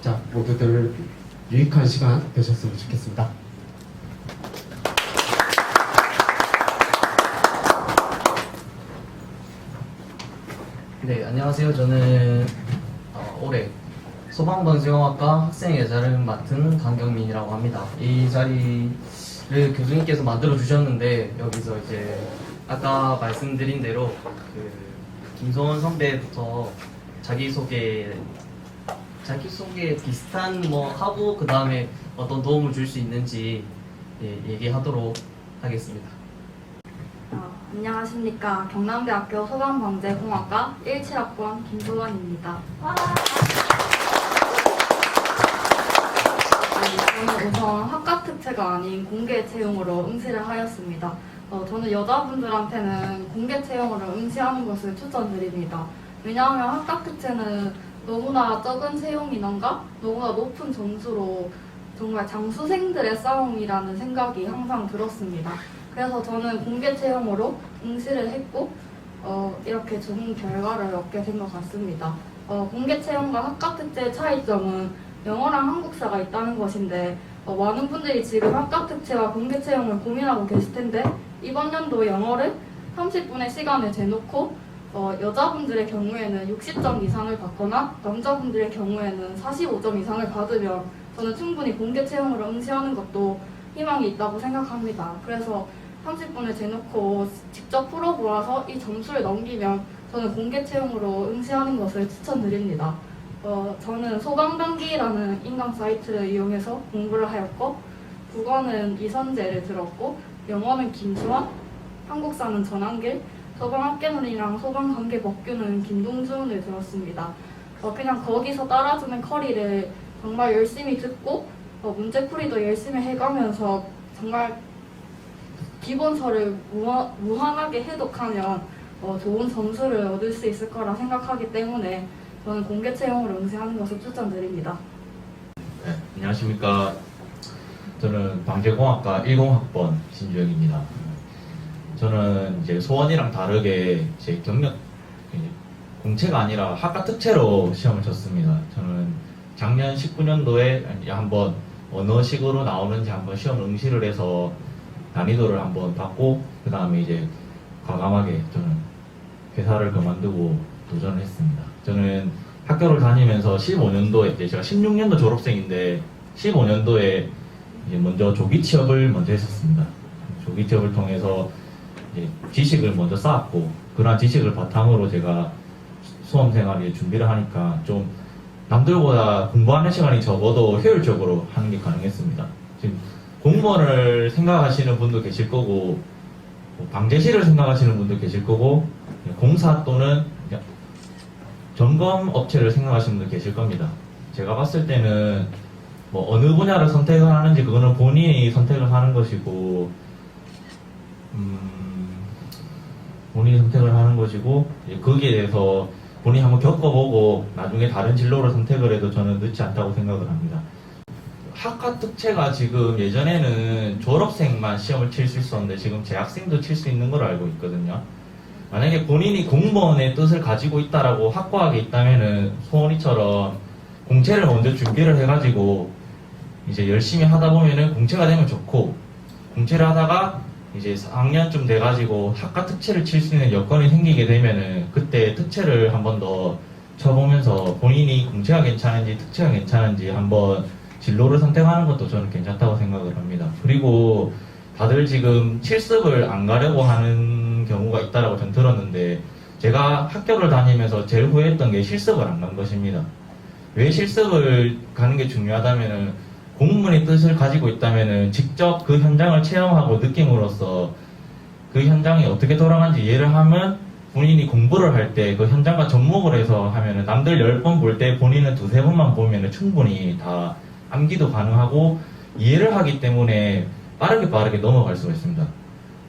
자, 모두들 유익한 시간 되셨으면 좋겠습니다. 네, 안녕하세요. 저는 올해 소방방지공학과 학생예자를 맡은 강경민이라고 합니다. 이 자리를 교수님께서 만들어 주셨는데, 여기서 이제 아까 말씀드린 대로 김소원 선배부터 자기소개 비슷한 뭐 하고 그 다음에 어떤 도움을 줄 수 있는지 얘기하도록 하겠습니다. 안녕하십니까. 경남대학교 소방방재공학과 17학번 김소원입니다. 저는 우선 학과 특채가 아닌 공개 채용으로 응시를 하였습니다. 저는 여자분들한테는 공개 채용으로 응시하는 것을 추천드립니다. 왜냐하면 학과 특채는 너무나 적은 채용 인원과 너무나 높은 점수로 정말 장수생들의 싸움이라는 생각이 항상 들었습니다. 그래서 저는 공개 채용으로 응시를 했고 이렇게 좋은 결과를 얻게 된 것 같습니다. 공개 채용과 학과 특채의 차이점은 영어랑 한국사가 있다는 것인데 많은 분들이 지금 학과 특채와 공개 채용을 고민하고 계실 텐데 이번 연도 영어를 30분의 시간을 재놓고 여자분들의 경우에는 60점 이상을 받거나 남자분들의 경우에는 45점 이상을 받으면 저는 충분히 공개 채용으로 응시하는 것도 희망이 있다고 생각합니다. 그래서 30분을 재놓고 직접 풀어보아서 이 점수를 넘기면 저는 공개 채용으로 응시하는 것을 추천드립니다. 저는 소방병기라는 인강 사이트를 이용해서 공부를 하였고 국어는 이선재를 들었고 영어는 김수환, 한국사는 전한길, 소방학개론이랑 소방관계 법규는 김동준을 들었습니다. 그냥 거기서 따라주는 커리를 정말 열심히 듣고 문제풀이도 열심히 해가면서 정말 기본서를 무한하게 해독하면 좋은 점수를 얻을 수 있을 거라 생각하기 때문에 저는 공개 채용으로 응시하는 것을 추천드립니다. 네, 안녕하십니까. 저는 방재공학과 10학번 신주혁입니다. 저는 이제 소원이랑 다르게 제 경력 공채가 아니라 학과 특채로 시험을 쳤습니다. 저는 작년 19년도에 한번 어느 식으로 나오는지 한번 시험 응시를 해서 난이도를 한번 받고 그 다음에 이제 과감하게 저는 회사를 그만두고 도전을 했습니다. 저는 학교를 다니면서 15년도에 제가 16년도 졸업생인데 15년도에 이제 먼저 조기 취업을 먼저 했었습니다. 조기 취업을 통해서 이제 지식을 먼저 쌓았고 그러한 지식을 바탕으로 제가 수험 생활에 준비를 하니까 좀 남들보다 공부하는 시간이 적어도 효율적으로 하는 게 가능했습니다. 지금 공무원을 생각하시는 분도 계실 거고 방제실을 생각하시는 분도 계실 거고 공사 또는 점검 업체를 생각하시는 분도 계실 겁니다. 제가 봤을 때는 뭐 어느 분야를 선택을 하는지 그거는 본인이 선택을 하는 것이고 본인이 선택을 하는 것이고 거기에 대해서 본인이 한번 겪어보고 나중에 다른 진로를 선택을 해도 저는 늦지 않다고 생각을 합니다. 학과 특채가 지금 예전에는 졸업생만 시험을 칠 수 있었는데 지금 재학생도 칠 수 있는 걸로 알고 있거든요. 만약에 본인이 공무원의 뜻을 가지고 있다라고 확고하게 있다면은 소원이처럼 공채를 먼저 준비를 해가지고 이제 열심히 하다 보면은 공채가 되면 좋고 공채를 하다가 이제 4학년쯤 돼가지고 학과 특채를 칠 수 있는 여건이 생기게 되면은 그때 특채를 한 번 더 쳐보면서 본인이 공채가 괜찮은지 특채가 괜찮은지 한번 진로를 선택하는 것도 저는 괜찮다고 생각을 합니다. 그리고 다들 지금 실습을 안 가려고 하는 경우가 있다라고 전 들었는데 제가 학교를 다니면서 제일 후회했던 게 실습을 안 간 것입니다. 왜 실습을 가는 게 중요하다면은 공무원의 뜻을 가지고 있다면은 직접 그 현장을 체험하고 느낌으로써 그 현장이 어떻게 돌아가는지 이해를 하면 본인이 공부를 할 때 그 현장과 접목을 해서 하면은 남들 10번 볼 때 본인은 2-3번만 보면은 충분히 다 암기도 가능하고 이해를 하기 때문에 빠르게 넘어갈 수가 있습니다.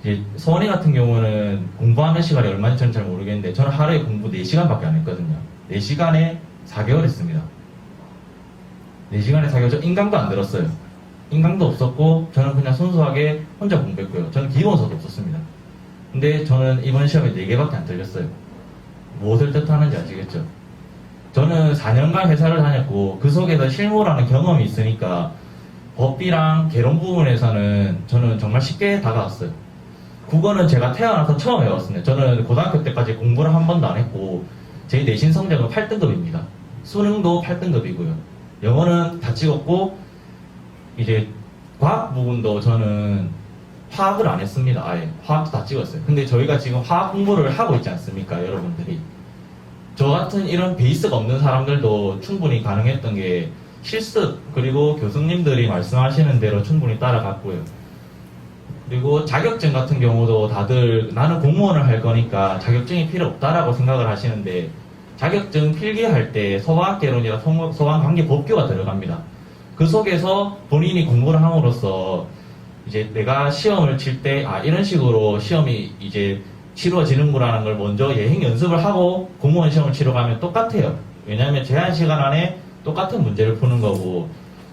이제 서원이 같은 경우는 공부하는 시간이 얼마인지 저는 잘 모르겠는데 저는 하루에 공부 4시간밖에 안 했거든요. 4시간에 4개월 했습니다. 4시간에 4개월, 저 인강도 안 들었어요. 인강도 없었고 저는 그냥 순수하게 혼자 공부했고요. 저는 기본서도 없었습니다. 근데 저는 이번 시험에 4개밖에 안 틀렸어요. 무엇을 뜻하는지 아시겠죠? 저는 4년간 회사를 다녔고 그 속에서 실무라는 경험이 있으니까 법비랑 개론 부분에서는 저는 정말 쉽게 다가왔어요. 국어는 제가 태어나서 처음 해봤습니다. 저는 고등학교 때까지 공부를 한 번도 안 했고 제 내신 성적은 8등급입니다. 수능도 8등급이고요. 영어는 다 찍었고 이제 과학 부분도 저는 화학을 안 했습니다. 아예 화학도 다 찍었어요. 근데 저희가 지금 화학 공부를 하고 있지 않습니까, 여러분들이? 저 같은 이런 베이스가 없는 사람들도 충분히 가능했던 게 실습 그리고 교수님들이 말씀하시는 대로 충분히 따라갔고요. 그리고 자격증 같은 경우도 다들 나는 공무원을 할 거니까 자격증이 필요 없다라고 생각을 하시는데 자격증 필기할 때 소방학개론이나 소방관계법규가 들어갑니다. 그 속에서 본인이 공부를 함으로써 이제 내가 시험을 칠 때 이런 식으로 시험이 이제 치루어지는구라는 걸 먼저 예행 연습을 하고 공무원 시험을 치러 가면 똑같아요. 왜냐하면 제한 시간 안에 똑같은 문제를 푸는 거고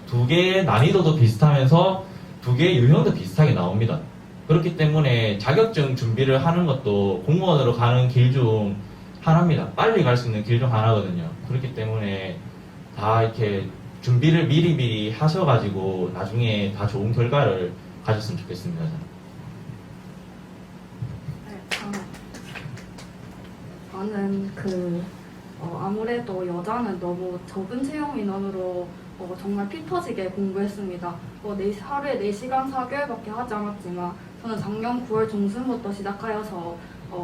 두 개의 난이도도 비슷하면서 두 개의 유형도 비슷하게 나옵니다. 그렇기 때문에 자격증 준비를 하는 것도 공무원으로 가는 길 중 하나입니다. 빨리 갈 수 있는 길 중 하나거든요. 그렇기 때문에 다 이렇게 준비를 미리미리 하셔가지고 나중에 다 좋은 결과를 가졌으면 좋겠습니다. 저는 아무래도 여자는 너무 적은 채용 인원으로 정말 피 터지게 공부했습니다. 하루에 4시간 4개월밖에 하지 않았지만 저는 작년 9월 중순부터 시작하여서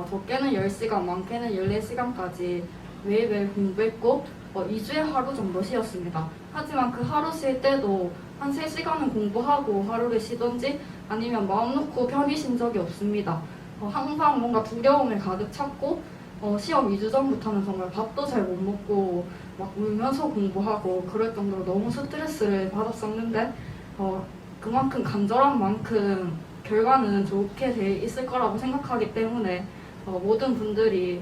적게는 10시간, 많게는 14시간까지 매일매일 공부했고 2주에 하루 정도 쉬었습니다. 하지만 그 하루 쉴 때도 한 3시간은 공부하고 하루를 쉬던지 아니면 마음 놓고 편히 쉰 적이 없습니다. 항상 뭔가 두려움을 가득 찾고 시험 2주 전부터는 정말 밥도 잘 못 먹고 막 울면서 공부하고 그럴 정도로 너무 스트레스를 받았었는데 그만큼 간절한 만큼 결과는 좋게 돼 있을 거라고 생각하기 때문에 모든 분들이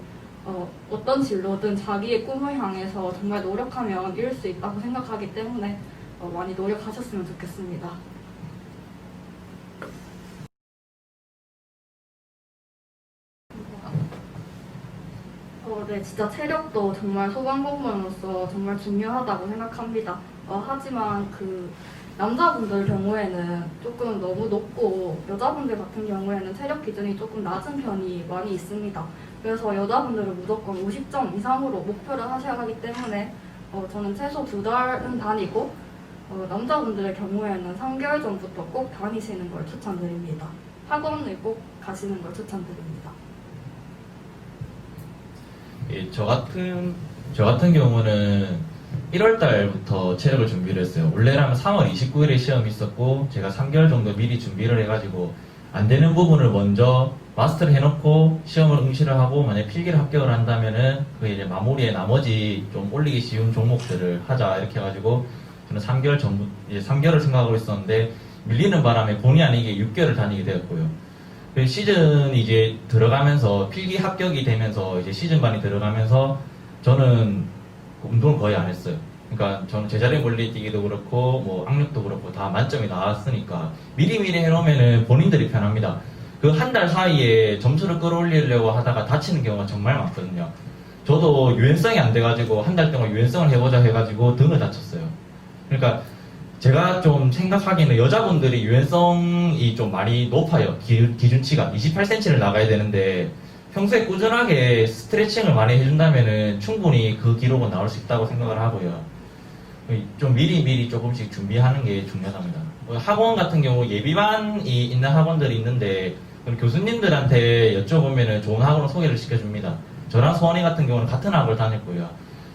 어떤 진로든 자기의 꿈을 향해서 정말 노력하면 이룰 수 있다고 생각하기 때문에 많이 노력하셨으면 좋겠습니다. 네, 진짜 체력도 정말 소방공무원으로서 정말 중요하다고 생각합니다. 하지만 남자분들 경우에는 조금 너무 높고 여자분들 같은 경우에는 체력 기준이 조금 낮은 편이 많이 있습니다. 그래서 여자분들은 무조건 50점 이상으로 목표를 하셔야 하기 때문에 저는 최소 2달은 다니고 남자분들의 경우에는 3개월 전부터 꼭 다니시는 걸 추천드립니다. 학원을 꼭 가시는 걸 추천드립니다. 예, 저 같은 경우는 1월 달부터 체력을 준비를 했어요. 원래라면 3월 29일에 시험이 있었고 제가 3개월 정도 미리 준비를 해가지고 안 되는 부분을 먼저 마스터를 해놓고 시험을 응시를 하고 만약 필기를 합격을 한다면은 그 이제 마무리에 나머지 좀 올리기 쉬운 종목들을 하자 이렇게 해가지고 저는 3개월 전부 이제 3개월을 생각하고 있었는데 밀리는 바람에 본의 아니게 6개월을 다니게 되었고요. 시즌이 이제 들어가면서 필기 합격이 되면서 이제 시즌반이 들어가면서 저는 운동을 거의 안 했어요. 그러니까 저는 제자리 멀리 뛰기도 그렇고 뭐 악력도 그렇고 다 만점이 나왔으니까 미리미리 해놓으면은 본인들이 편합니다. 그 한 달 사이에 점수를 끌어올리려고 하다가 다치는 경우가 정말 많거든요. 저도 유연성이 안 돼가지고 한 달 동안 유연성을 해보자 해가지고 등을 다쳤어요. 그러니까 제가 좀 생각하기에는 여자분들이 유연성이 좀 많이 높아요. 기준치가 28cm를 나가야 되는데 평소에 꾸준하게 스트레칭을 많이 해준다면은 충분히 그 기록은 나올 수 있다고 생각을 하고요. 좀 미리미리 조금씩 준비하는 게 중요합니다. 학원 같은 경우 예비반이 있는 학원들이 있는데 교수님들한테 여쭤보면은 좋은 학원을 소개를 시켜줍니다. 저랑 소원이 같은 경우는 같은 학원을 다녔고요.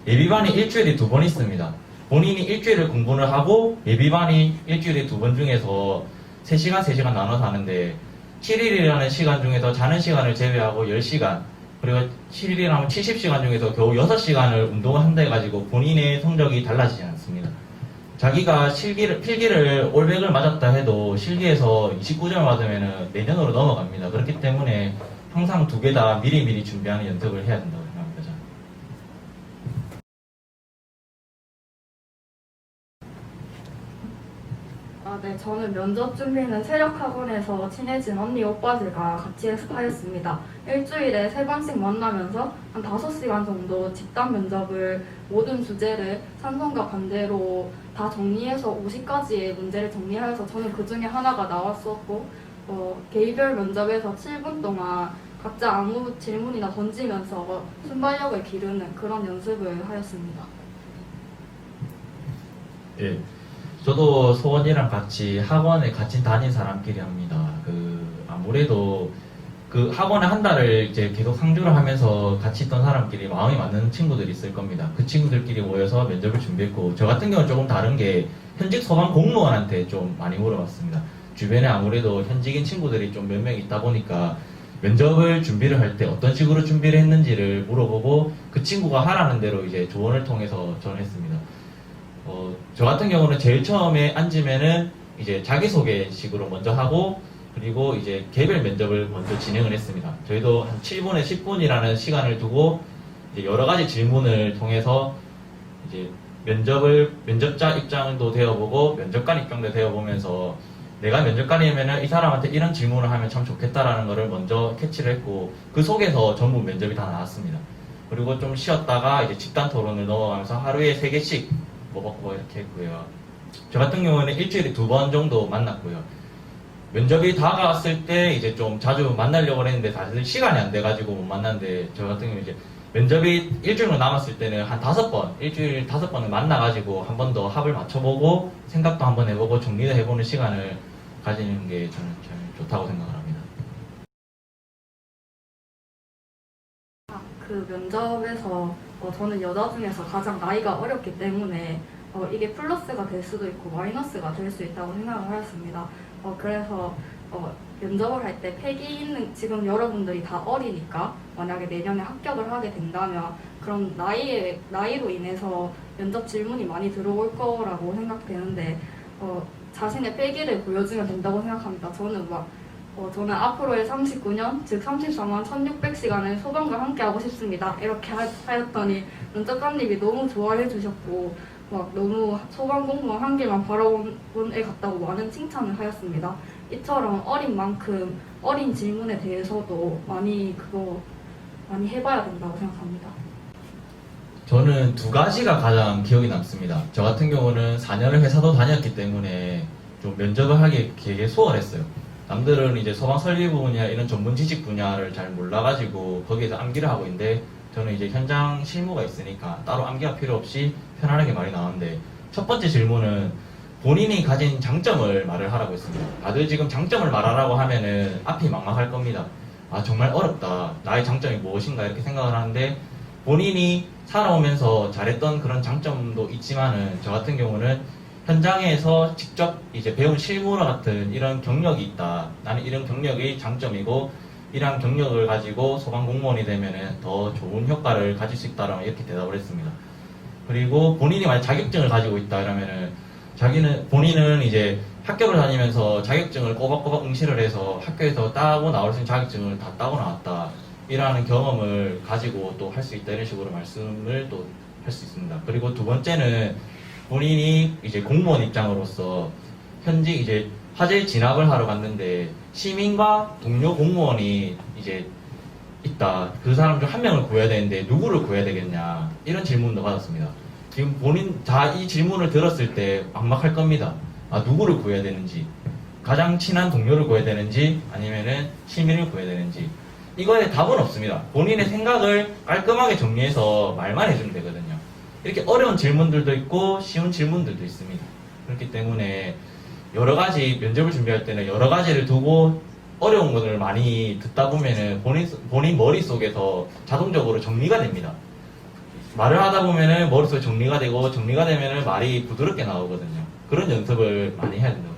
예비반이 일주일에 2번 있습니다. 본인이 일주일을 공부를 하고 예비반이 일주일에 2번 중에서 3시간, 3시간 나눠서 하는데 7일이라는 시간 중에서 자는 시간을 제외하고 10시간 그리고 7일이라면 70시간 중에서 겨우 6시간을 운동을 한다 해가지고 본인의 성적이 달라지지 않습니다. 자기가 필기를 올백을 맞았다 해도 실기에서 29점을 맞으면 내년으로 넘어갑니다. 그렇기 때문에 항상 2개 다 미리미리 준비하는 연습을 해야 된다고 생각합니다. 네, 저는 면접 준비는 세력학원에서 친해진 언니 오빠들과 같이 하였습니다. 일주일에 3번씩 만나면서 한 5시간 정도 집단 면접을 모든 주제를 찬성과 반대로 다 정리해서 50가지의 문제를 정리하여서 저는 그 중에 하나가 나왔었고 개별 면접에서 7분 동안 각자 아무 질문이나 던지면서 순발력을 기르는 그런 연습을 하였습니다. 예. 저도 소원이랑 같이 학원에 같이 다닌 사람끼리 합니다. 아무래도 그 학원에 한 달을 이제 계속 상주를 하면서 같이 있던 사람끼리 마음이 맞는 친구들이 있을 겁니다. 그 친구들끼리 모여서 면접을 준비했고, 저 같은 경우는 조금 다른 게 현직 소방 공무원한테 좀 많이 물어봤습니다. 주변에 아무래도 현직인 친구들이 좀 몇 명 있다 보니까 면접을 준비를 할 때 어떤 식으로 준비를 했는지를 물어보고 그 친구가 하라는 대로 이제 조언을 통해서 전했습니다. 저 같은 경우는 제일 처음에 앉으면은 이제 자기소개식으로 먼저 하고, 그리고 이제 개별 면접을 먼저 진행을 했습니다. 저희도 한 7분에 10분이라는 시간을 두고 이제 여러 가지 질문을 통해서 이제 면접자 입장도 되어보고 면접관 입장도 되어보면서 내가 면접관이면은 이 사람한테 이런 질문을 하면 참 좋겠다라는 거를 먼저 캐치를 했고, 그 속에서 전부 면접이 다 나왔습니다. 그리고 좀 쉬었다가 이제 집단 토론을 넘어가면서 하루에 3개씩 먹고 이렇게 했고요. 저 같은 경우는 일주일에 2번 정도 만났고요. 면접이 다가왔을 때 이제 좀 자주 만나려고 했는데 다들 시간이 안 돼가지고 못 만났는데, 저 같은 경우는 이제 면접이 일주일로 남았을 때는 한 5번, 일주일 5번을 만나가지고 한 번 더 합을 맞춰보고 생각도 한번 해보고 정리도 해보는 시간을 가지는 게 저는 참 좋다고 생각을 합니다. 그 면접에서 저는 여자 중에서 가장 나이가 어렸기 때문에 이게 플러스가 될 수도 있고 마이너스가 될 수 있다고 생각을 하였습니다. 그래서 면접을 할 때 패기 있는, 지금 여러분들이 다 어리니까 만약에 내년에 합격을 하게 된다면 그런 나이로 인해서 면접 질문이 많이 들어올 거라고 생각되는데 자신의 패기를 보여주면 된다고 생각합니다. 저는 앞으로의 39년, 즉 34만 1600시간을 소방과 함께 하고 싶습니다. 이렇게 하였더니 면접관님이 너무 좋아해 주셨고 너무 소방 공무원 한 길만 바라본 애 같다고 많은 칭찬을 하였습니다. 이처럼 어린 만큼 어린 질문에 대해서도 많이 해봐야 된다고 생각합니다. 저는 2가지가 가장 기억에 남습니다. 저 같은 경우는 4년을 회사도 다녔기 때문에 좀 면접을 하기 되게 수월했어요. 남들은 이제 소방 설비 분야 이런 전문 지식 분야를 잘 몰라가지고 거기에서 암기를 하고 있는데, 저는 이제 현장 실무가 있으니까 따로 암기가 필요 없이 편안하게 말이 나오는데, 첫 번째 질문은 본인이 가진 장점을 말을 하라고 했습니다. 다들 지금 장점을 말하라고 하면은 앞이 막막할 겁니다. 아, 정말 어렵다. 나의 장점이 무엇인가 이렇게 생각을 하는데, 본인이 살아오면서 잘했던 그런 장점도 있지만은 저 같은 경우는 현장에서 직접 이제 배운 실무와 같은 이런 경력이 있다. 나는 이런 경력이 장점이고 이러한 경력을 가지고 소방 공무원이 되면은 더 좋은 효과를 가질 수 있다라고 이렇게 대답을 했습니다. 그리고 본인이 만약 자격증을 가지고 있다 이러면은 본인은 이제 학교를 다니면서 자격증을 꼬박꼬박 응시를 해서 학교에서 따고 나올 수 있는 자격증을 다 따고 나왔다. 이라는 경험을 가지고 또 할 수 있다 이런 식으로 말씀을 또 할 수 있습니다. 그리고 2번째는 본인이 이제 공무원 입장으로서 현직 이제 화재 진압을 하러 갔는데 시민과 동료 공무원이 이제 있다. 그 사람 중 한 명을 구해야 되는데 누구를 구해야 되겠냐 이런 질문도 받았습니다. 지금 본인 이 질문을 들었을 때 막막할 겁니다. 누구를 구해야 되는지, 가장 친한 동료를 구해야 되는지 아니면은 시민을 구해야 되는지, 이거에 답은 없습니다. 본인의 생각을 깔끔하게 정리해서 말만 해주면 되거든요. 이렇게 어려운 질문들도 있고 쉬운 질문들도 있습니다. 그렇기 때문에 여러 가지 면접을 준비할 때는 여러 가지를 두고 어려운 것을 많이 듣다 보면은 본인 머릿속에서 자동적으로 정리가 됩니다. 말을 하다 보면은 머릿속에 정리가 되고 정리가 되면은 말이 부드럽게 나오거든요. 그런 연습을 많이 해야 된다고